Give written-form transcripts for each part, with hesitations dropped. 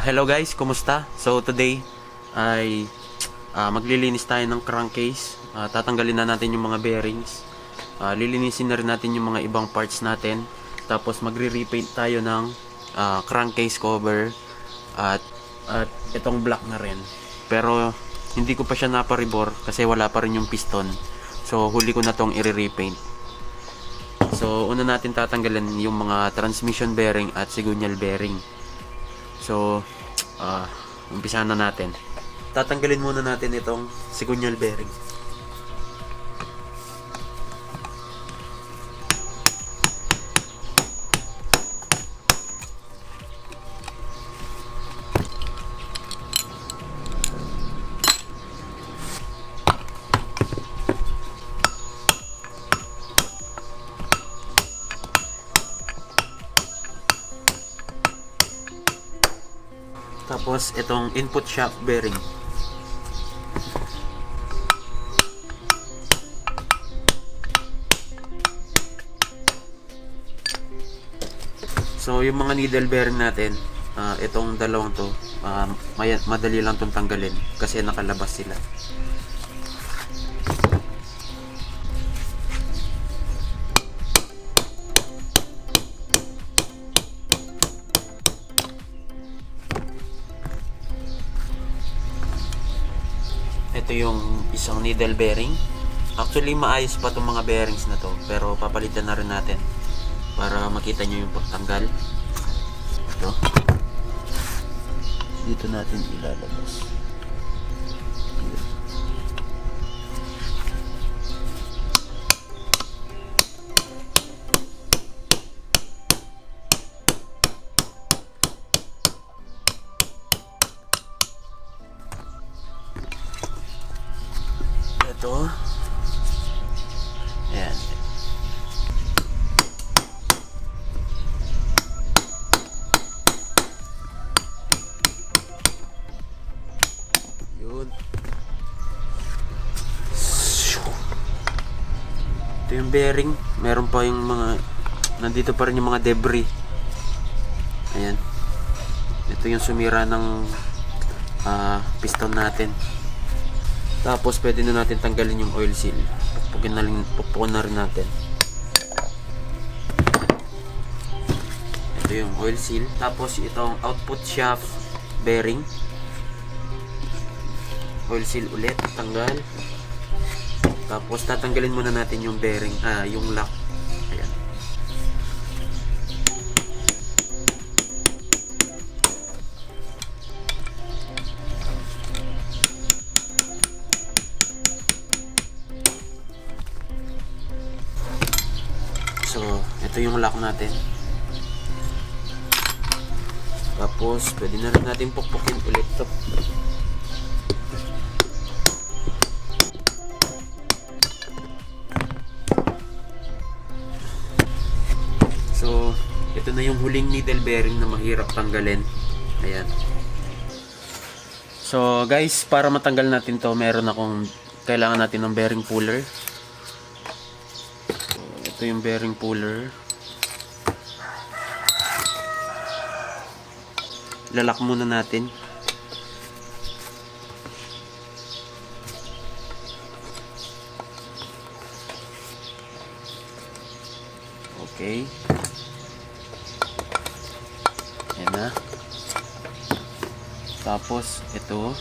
Hello guys, kumusta? So today ay maglilinis tayo ng crankcase. Tatanggalin na natin yung mga bearings. Lilinisin na rin natin yung mga ibang parts natin. Tapos magre-repaint tayo ng crankcase cover at itong black na rin. Pero hindi ko pa siya naparibor kasi wala pa rin yung piston. So huli ko na tong i-repaint. So una natin tatanggalin yung mga transmission bearing at sigunyal bearing. So umpisahan na natin. Tatanggalin muna natin itong sigunyal bearing. Tapos itong input shaft bearing. So yung mga needle bearing natin, itong dalawang to, madali lang tong tanggalin kasi nakalabas sila. Ito yung isang needle bearing. Actually maayos pa itong mga bearings na to, pero papalitan na rin natin para makita nyo yung pagtanggal. Ito, dito natin ilalabas. Ito. Ayan. Yun. Ito yung bearing. Meron pa yung mga, nandito pa rin yung mga debris. Ayan. Ito yung sumira ng piston natin. Tapos pwede na natin tanggalin yung oil seal. Pupukin na rin natin. Ito yung oil seal. Tapos itong output shaft bearing. Oil seal ulit, tanggal. Tapos tatanggalin muna natin yung bearing, yung lock. Ayan. So, ito yung lock natin. Tapos, pwede na rin natin pukpukin ulit ito. So, ito na yung huling needle bearing na mahirap tanggalin. Ayan. So, guys, para matanggal natin to, kailangan natin ng bearing puller. Ito yung bearing puller. Lalak muna natin. Okay. Ayan na. Tapos ito.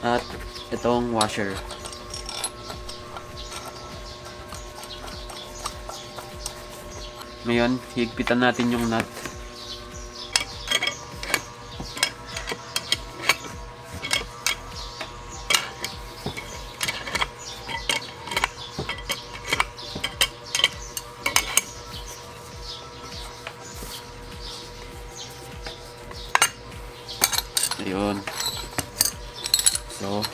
At itong washer. Ngayon, higpitan natin yung nut. Ayun. So,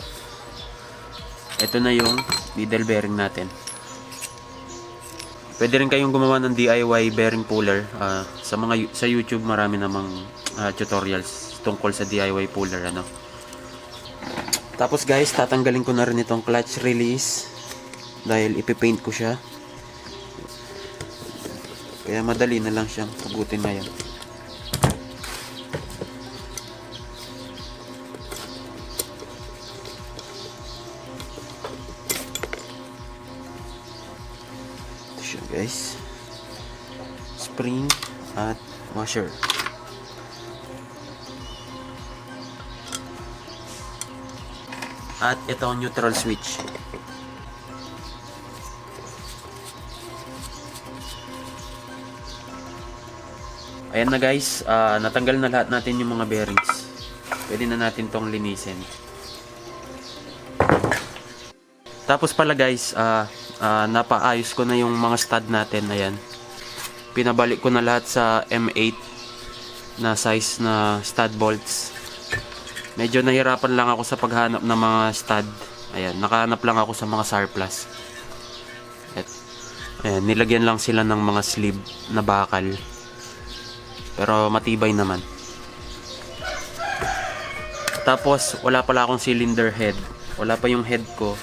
ito na yung needle bearing natin. Pwede rin kayong gumawa ng DIY bearing puller. Sa YouTube marami namang tutorials tungkol sa DIY puller, ano. Tapos guys, tatanggalin ko na rin itong clutch release dahil ipipaint ko siya. Kaya madali na lang siyang pugutin ngayon. Ito siya guys. Spring at washer. At ito ang neutral switch. Ayan na guys, natanggal na lahat natin yung mga bearings. Pwede na natin tong linisin. Tapos pala guys, napaayos ko na yung mga stud natin. Ayan. Pinabalik ko na lahat sa M8 na size na stud bolts. Medyo nahirapan lang ako sa paghanap ng mga stud. Ayan, nakahanap lang ako sa mga surplus. Ayan, nilagyan lang sila ng mga sleeve na bakal. Pero matibay naman. Tapos wala pala akong cylinder head. Wala pa yung head ko.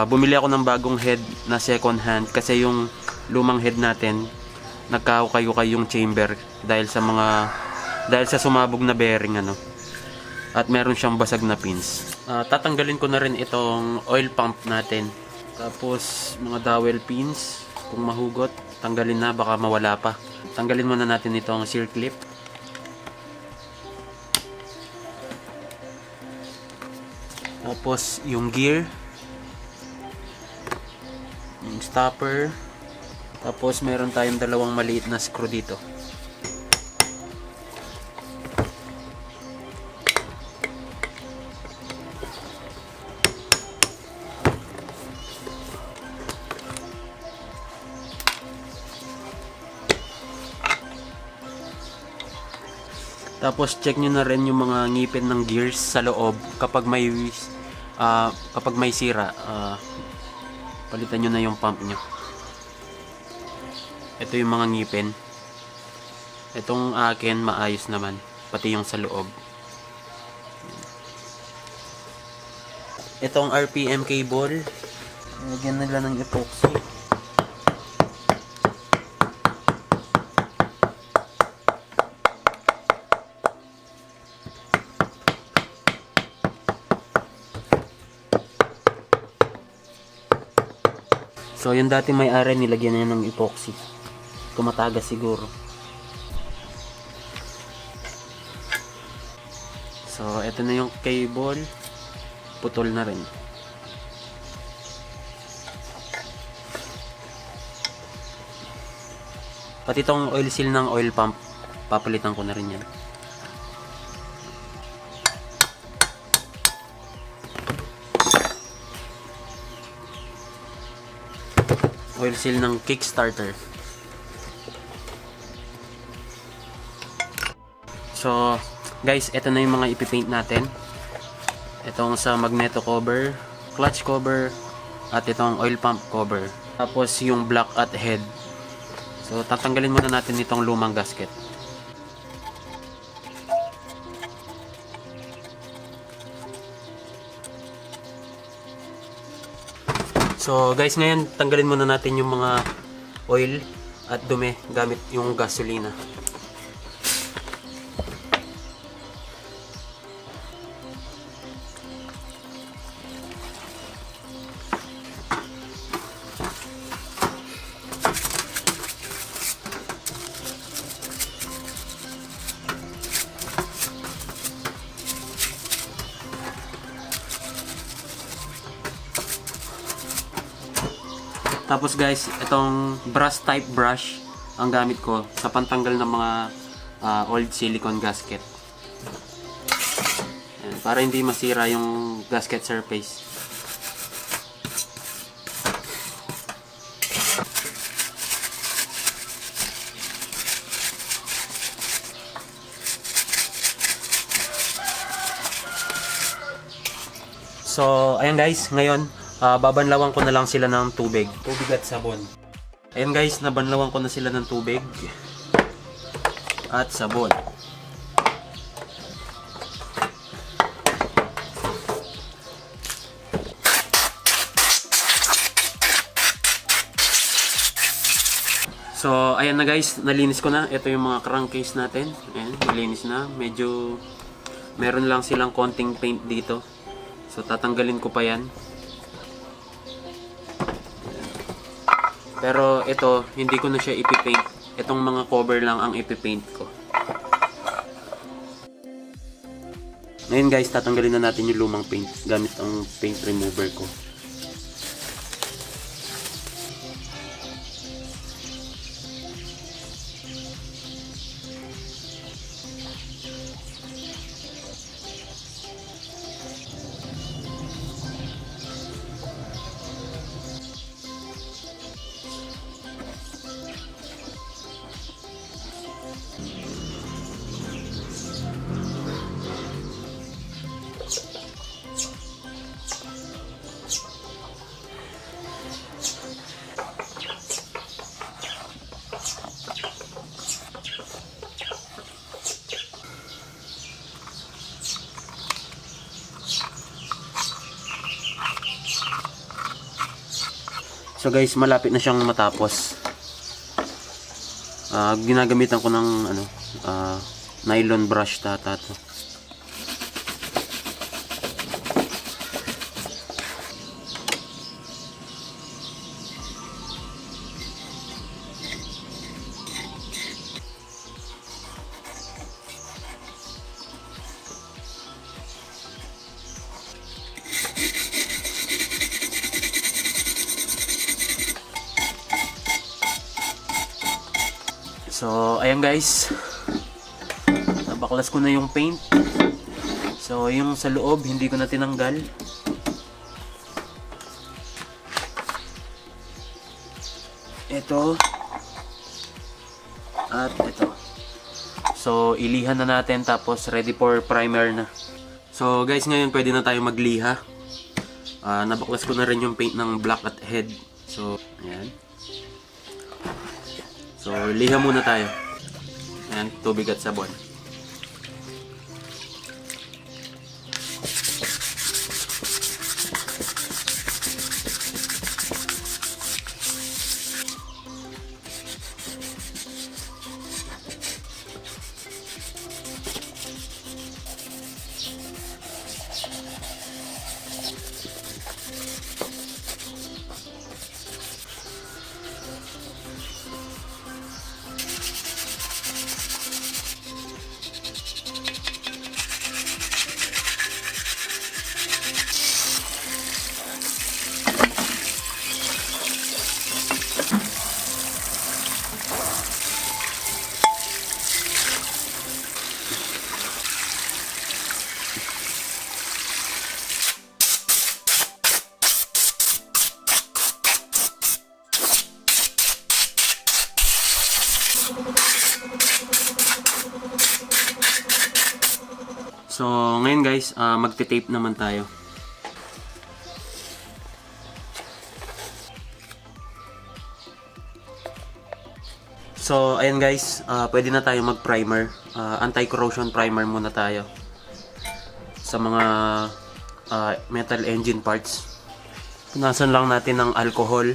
Bumili ako ng bagong head na second hand kasi yung lumang head natin nagkakayo-kayo yung chamber dahil sa sumabog na bearing ano. At meron siyang basag na pins. Tatanggalin ko na rin itong oil pump natin. Tapos mga dowel pins kung mahugot, tanggalin na baka mawala pa. Tanggalin muna natin itong seal clip. Tapos yung gear, yung stopper. Tapos meron tayong dalawang maliit na screw dito. Tapos check nyo na rin yung mga ngipin ng gears sa loob kapag may sira, palitan nyo na yung pump nyo. Ito yung mga ngipin. Itong akin maayos naman, pati yung sa loob. Itong RPM cable, lagyan nila ng epoxy. So yung dati may-ari nilagyan niya ng epoxy. Tumatagas siguro. So ito na yung cable. Putol na rin. Pati itong oil seal ng oil pump, papalitan ko na rin yan. Oil seal ng kickstarter. So guys, ito na yung mga ipipaint natin. Itong sa magneto cover, clutch cover, at itong oil pump cover. Tapos yung block at head. So tatanggalin muna natin itong lumang gasket. So guys, ngayon tanggalin muna natin yung mga oil at dumi gamit yung gasolina. Tapos guys, itong brass type brush ang gamit ko sa pantanggal ng mga old silicone gasket. Ayan, para hindi masira yung gasket surface. So, ayan guys, ngayon babanlawan ko na lang sila ng tubig at sabon. Ayan guys, nabanlawan ko na sila ng tubig at sabon. So, ayan na guys, nalinis ko na. Ito yung mga crankcase natin. Ayan, nalinis na. Medyo, meron lang silang konting paint dito. So, tatanggalin ko pa yan. Pero ito, hindi ko na siya ipipaint. Itong mga cover lang ang ipipaint ko. Ngayon guys, tatanggalin na natin yung lumang paint gamit ang paint remover ko. So guys, malapit na siyang matapos. Ginagamitan ko ng nylon brush tata to. So, ayan guys. Nabaklas ko na yung paint. So, yung sa loob, hindi ko na tinanggal. Ito. At ito. So, ilihan na natin tapos ready for primer na. So, guys, ngayon pwede na tayo magliha. Nabaklas ko na rin yung paint ng black at head. So, ayan. So, liha muna tayo. Ayan, tubig at sabon. So, ngayon guys, magte-tape naman tayo. So, ayan guys, pwede na tayo mag-primer. Anti-corrosion primer muna tayo. Sa mga metal engine parts. Punasan lang natin ng alcohol.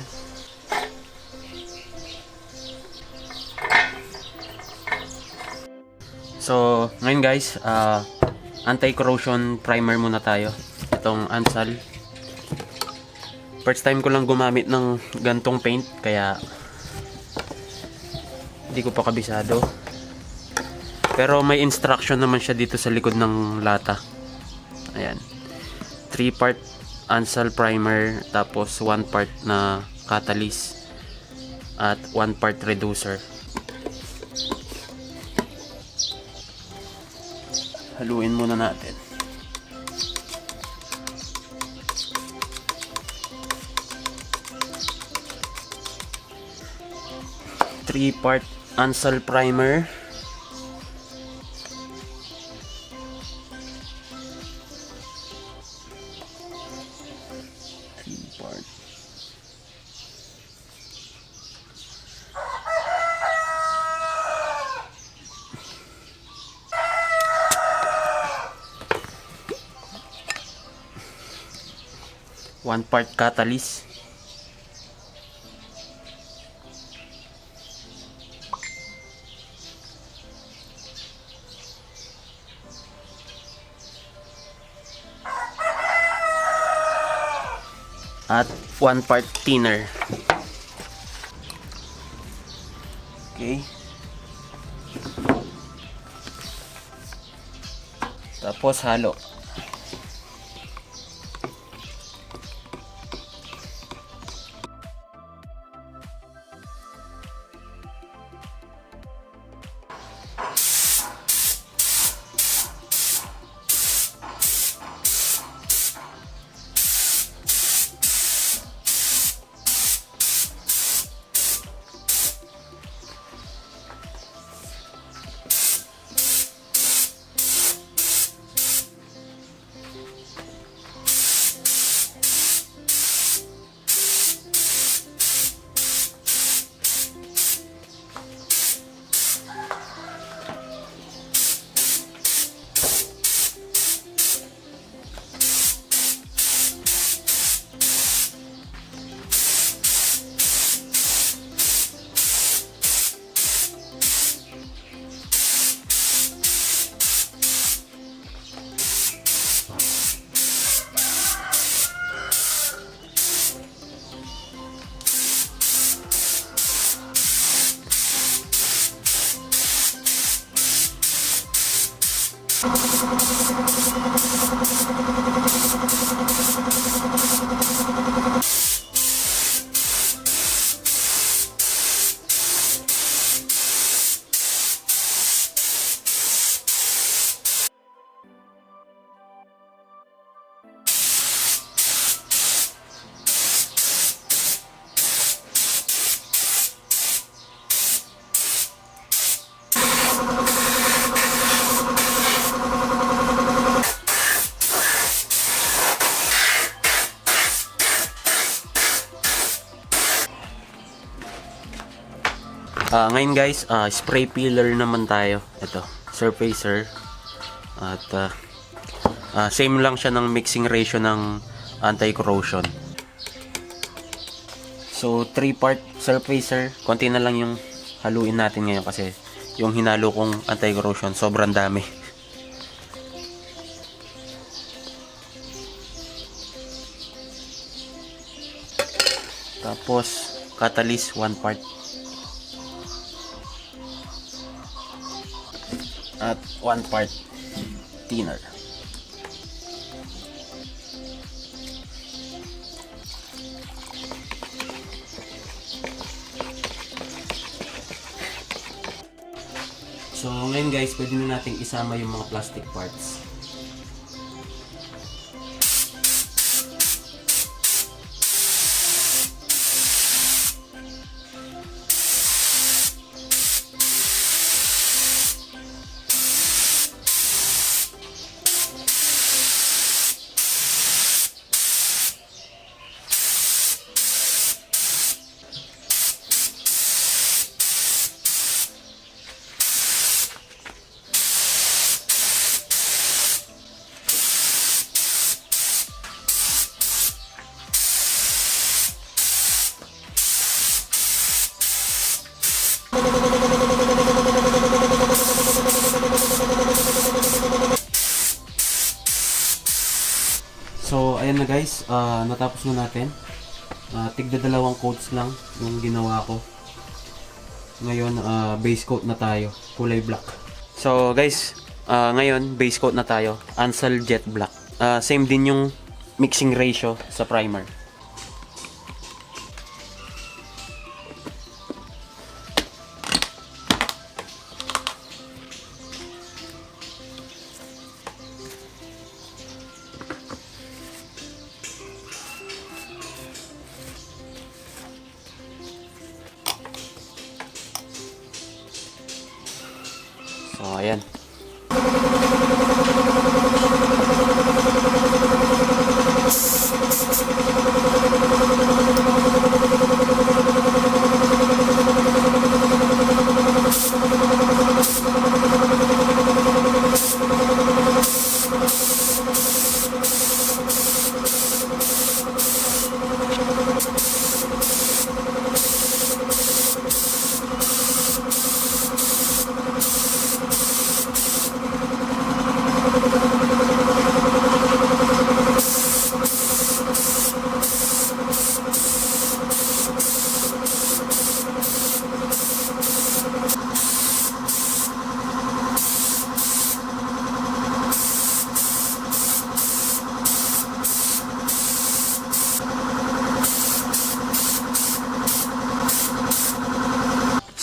So, ngayon guys, anti-corrosion primer muna tayo. Itong Ansal. First time ko lang gumamit ng gantong paint, kaya hindi ko pa kabisado. Pero may instruction naman siya dito sa likod ng lata. Ayan. 3-part Ansal primer, tapos 1 part na catalyst at 1 part reducer. Haluin muna natin. Three-part Ansal primer. Three-part. One part catalyst. at 1 part thinner. Okay. Tapos halo. Ngayon guys, spray peeler naman tayo. Ito, surfacer. At same lang siya ng mixing ratio ng anti-corrosion. So 3 part surfacer. Konti na lang yung haluin natin ngayon kasi yung hinalo kong anti-corrosion sobrang dami. Tapos catalyst 1 part. At 1 part thinner. So ngayon guys, pwede na nating isama yung mga plastic parts. So ayan na guys, natapos na natin. Tigda 2 coats lang yung ginawa ko. Ngayon base coat na tayo, kulay black. So guys, ngayon base coat na tayo, Ansel Jet Black. Same din yung mixing ratio sa primer. So ayan.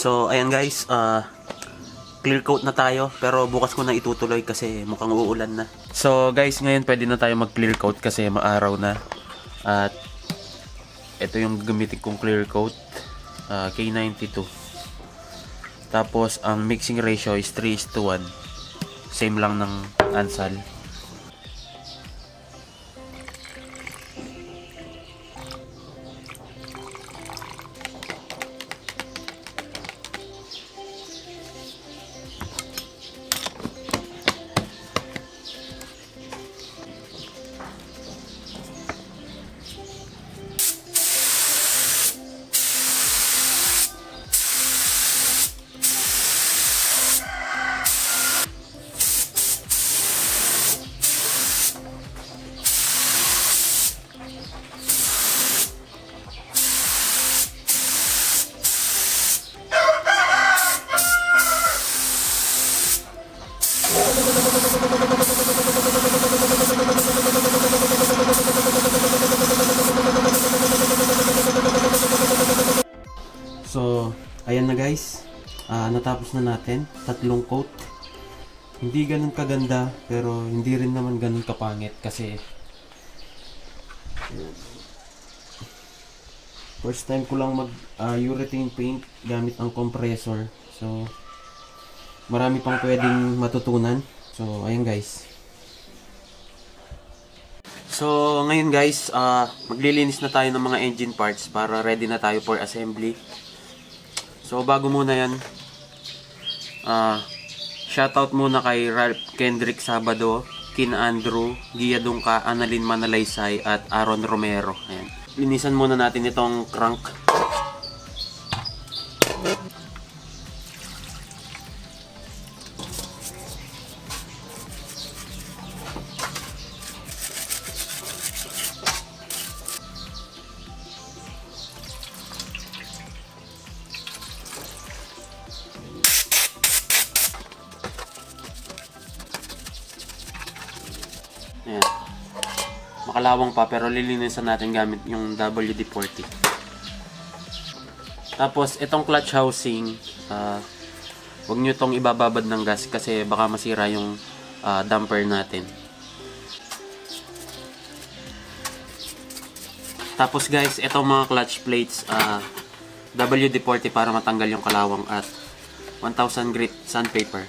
So, ayan guys, clear coat na tayo, pero bukas ko na itutuloy kasi mukhang uulan na. So, guys, ngayon pwede na tayo mag-clear coat kasi maaraw na. At ito yung gagamitin kong clear coat, K92. Tapos, ang mixing ratio is 3:1. Same lang ng Ansal. So, ayan na guys. Natapos na natin. 3 coat. Hindi ganun kaganda, pero hindi rin naman ganun kapangit kasi first time ko lang mag urethane paint gamit ang compressor. So, marami pang pwedeng matutunan. So, ayan guys. So, ngayon guys, maglilinis na tayo ng mga engine parts para ready na tayo for assembly. So, bago muna yan, shoutout muna kay Ralph Kendrick Sabado, Kin Andrew, Gia Dungka, Annalyn Manalaysay, at Aaron Romero. Ayan. Linisan muna natin itong crank. Ayan. Makalawang pa pero lilinisan natin gamit yung WD-40. Tapos itong clutch housing, huwag nyo itong ibababad ng gas kasi baka masira yung damper natin. Tapos guys, itong mga clutch plates, WD-40 para matanggal yung kalawang at 1000 grit sandpaper.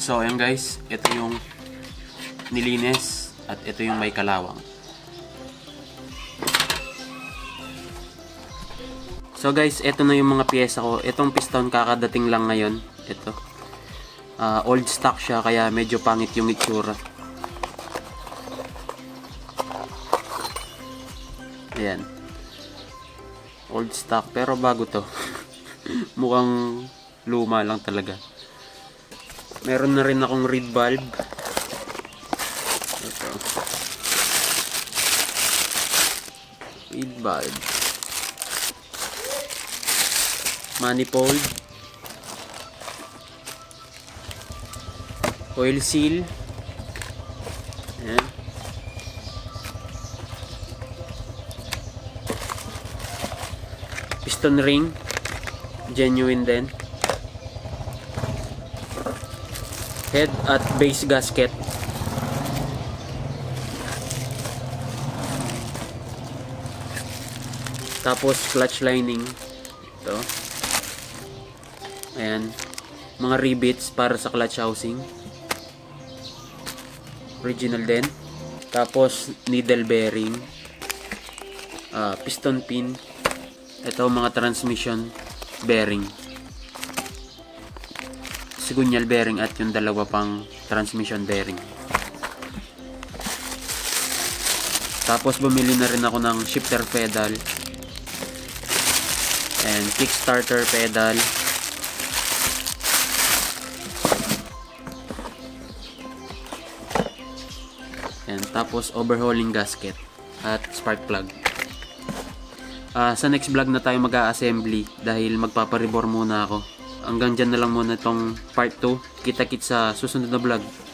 So, ayan guys, ito yung nilinis at ito yung may kalawang. So guys, ito na yung mga piyesa ko. Itong piston kakadating lang ngayon. Ito. Old stock siya kaya medyo pangit yung itsura. Ayan. Old stock pero bago to. Mukhang luma lang talaga. Meron na rin akong reed valve. Ito. Reed valve. Manifold. Oil seal. Ayan. Piston ring. Genuine din. Head at base gasket. Tapos clutch lining. Ito. Ayan. Mga rivets para sa clutch housing. Original din. Tapos needle bearing. Piston pin. Ito mga transmission bearing. Sigunyal bearing at yung dalawa pang transmission bearing. Tapos bumili na rin ako ng shifter pedal and kickstarter pedal. And tapos overhauling gasket at spark plug. Sa next vlog na tayo mag-a-assembly dahil magpaparibor muna ako. hanggang dyan na lang muna itong part 2. Kita-kits sa susunod na vlog.